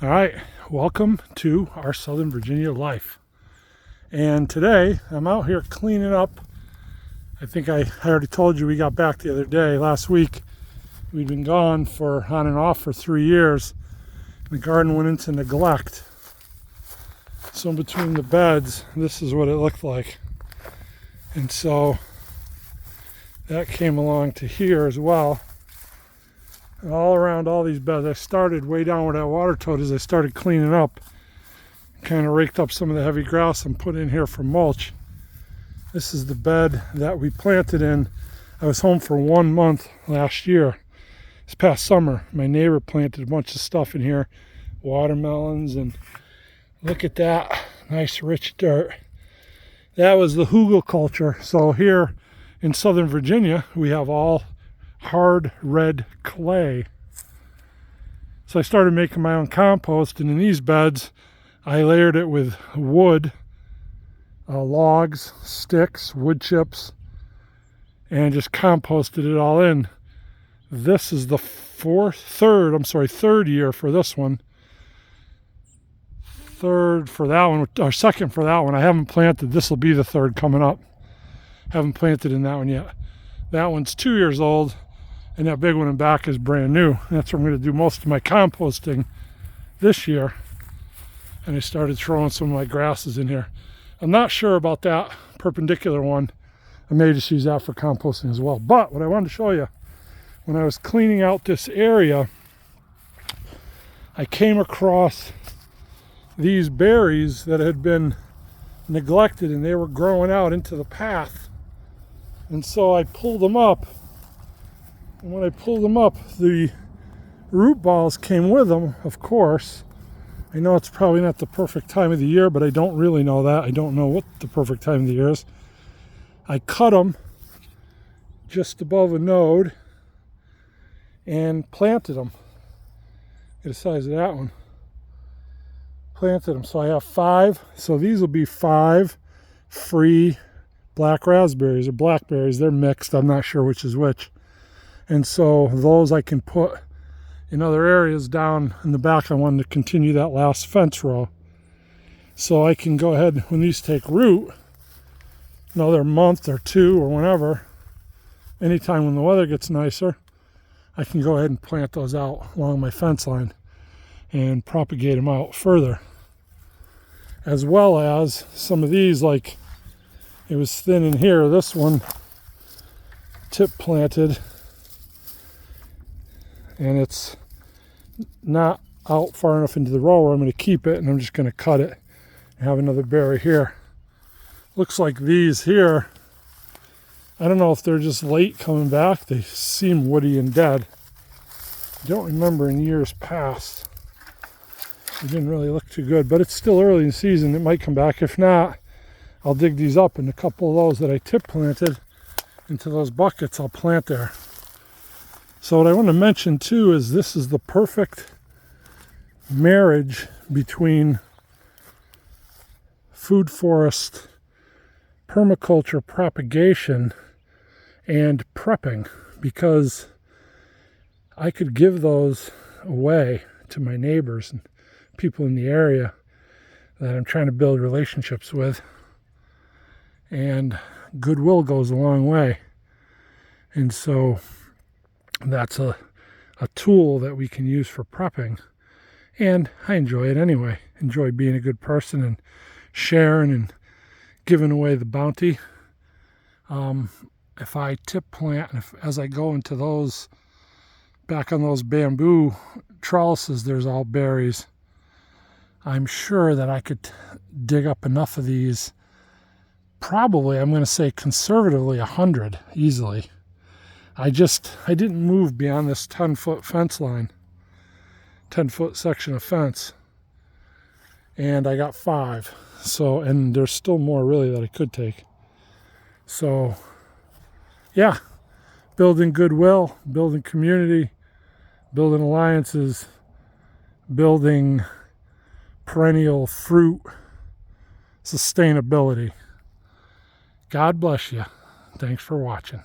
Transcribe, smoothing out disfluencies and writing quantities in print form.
All right, welcome to our Southern Virginia life. And today I'm out here cleaning up. I think I already told you we got back the other day. Last week we'd been gone for on and off for 3 years. The garden went into neglect. So in between the beds, this is what it looked like. And so that came along to here as well. And all around all these beds, I started way down where that water toad is. I started cleaning up, kind of raked up some of the heavy grass and put in here for mulch. This is the bed that we planted in. I was home for 1 month last year. This past summer, my neighbor planted a bunch of stuff in here, watermelons, and look at that nice rich dirt. That was the hugelkultur. So here in Southern Virginia, we have all hard red clay. So I started making my own compost, and in these beds I layered it with wood, logs, sticks, wood chips, and just composted it all in. This is the third year for this one. Third for that one, or second for that one. I haven't planted. This will be the third coming up. Haven't planted in that one yet. That one's 2 years old. And that big one in back is brand new. That's where I'm going to do most of my composting this year. And I started throwing some of my grasses in here. I'm not sure about that perpendicular one. I may just use that for composting as well. But what I wanted to show you, when I was cleaning out this area, I came across these berries that had been neglected, and they were growing out into the path. And so I pulled them up. And when I pulled them up, the root balls came with them, of course. I know it's probably not the perfect time of the year, but I don't really know that. I don't know what the perfect time of the year is. I cut them just above a node and planted them. Get a size of that one. Planted them. So I have 5. So these will be 5 free black raspberries or blackberries. They're mixed. I'm not sure which is which. And so those I can put in other areas down in the back. I wanted to continue that last fence row. So I can go ahead, when these take root, another month or 2 or whenever, anytime when the weather gets nicer, I can go ahead and plant those out along my fence line and propagate them out further. As well as some of these, like it was thin in here, this one tip planted, and it's not out far enough into the row where I'm going to keep it, and I'm just going to cut it and have another berry here. Looks like these here, I don't know if they're just late coming back. They seem woody and dead. I don't remember in years past. They didn't really look too good, but it's still early in the season. It might come back. If not, I'll dig these up, and a couple of those that I tip planted into those buckets I'll plant there. So what I want to mention too is this is the perfect marriage between food forest, permaculture propagation, and prepping, because I could give those away to my neighbors and people in the area that I'm trying to build relationships with, and goodwill goes a long way. And so that's a tool that we can use for prepping, and I enjoy it anyway. Enjoy being a good person and sharing and giving away the bounty. If I tip plant, and as I go into those, back on those bamboo trellises, there's all berries. I'm sure that I could dig up enough of these, probably, I'm going to say conservatively 100 easily. I didn't move beyond this 10-foot fence line, 10-foot section of fence, and I got 5. So, and there's still more really that I could take. So, yeah, building goodwill, building community, building alliances, building perennial fruit, sustainability. God bless you. Thanks for watching.